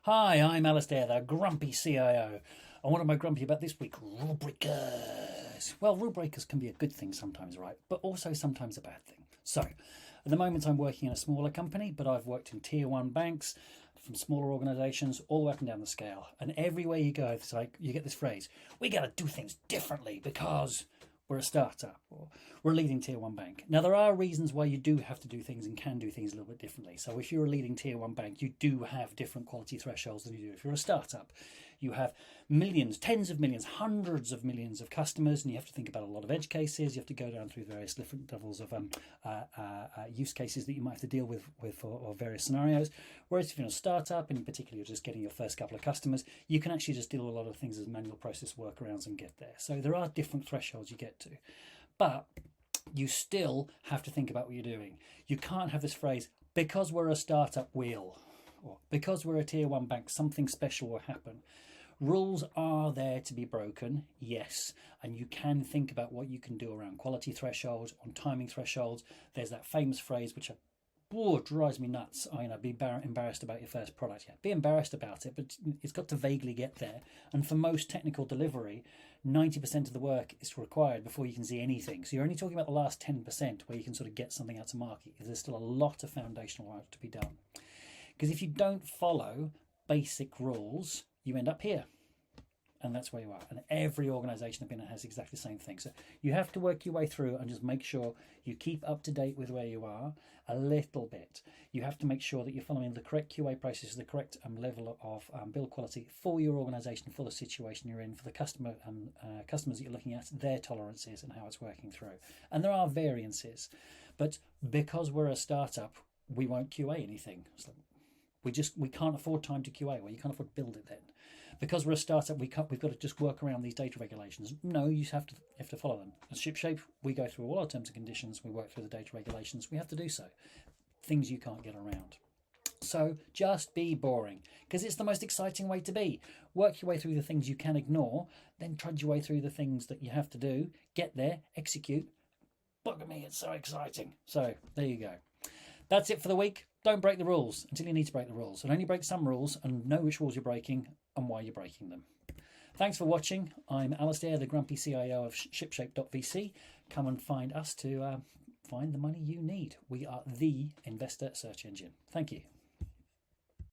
Hi, I'm Alistair, the Grumpy CIO. And what am I grumpy about this week? Rule breakers. Well, rule breakers can be a good thing sometimes, right? But also sometimes a bad thing. So, at the moment I'm working in a smaller company, but I've worked in tier one banks, from smaller organizations, all the way up and down the scale. And everywhere you go, it's like you get this phrase, we got to do things differently because we're a startup or we're a leading tier one bank. Now, there are reasons why you do have to do things and can do things a little bit differently. So if you're a leading tier one bank, you do have different quality thresholds than you do if you're a startup. You have millions, tens of millions, hundreds of millions of customers, and you have to think about a lot of edge cases. You have to go down through various different levels of use cases that you might have to deal with for various scenarios. Whereas if you're a startup and in particular you're just getting your first couple of customers, you can actually just deal with a lot of things as manual process workarounds and get there. So there are different thresholds you get to. But you still have to think about what you're doing. You can't have this phrase, because we're a startup, we'll, or because we're a tier one bank, something special will happen. Rules are there to be broken, yes, and you can think about what you can do around quality thresholds, on timing thresholds. There's that famous phrase which drives me nuts. Be embarrassed about your first product. Yeah, be embarrassed about it, but it's got to vaguely get there. And for most technical delivery, 90% of the work is required before you can see anything. So you're only talking about the last 10% where you can sort of get something out to market. There's still a lot of foundational work to be done. Because if you don't follow basic rules, you end up here. And that's where you are. And every organization I've been in has exactly the same thing. So you have to work your way through and just make sure you keep up to date with where you are a little bit. You have to make sure that you're following the correct QA process, the correct level of build quality for your organization, for the situation you're in, for the customers that you're looking at, their tolerances and how it's working through. And there are variances. But because we're a startup, we won't QA anything. So we can't afford time to QA. Well, you can't afford to build it then. Because we're a startup, we've got to just work around these data regulations. No, you have to follow them. At ShipShape, we go through all our terms and conditions. We work through the data regulations. We have to do so. Things you can't get around. So just be boring, because it's the most exciting way to be. Work your way through the things you can ignore, then trudge your way through the things that you have to do. Get there, execute. Bugger me, it's so exciting. So there you go. That's it for the week. Don't break the rules until you need to break the rules, and only break some rules and know which rules you're breaking and why you're breaking them. Thanks for watching. I'm Alistair, the Grumpy CIO of ShipShape.vc. Come and find us to find the money you need. We are the investor search engine. Thank you.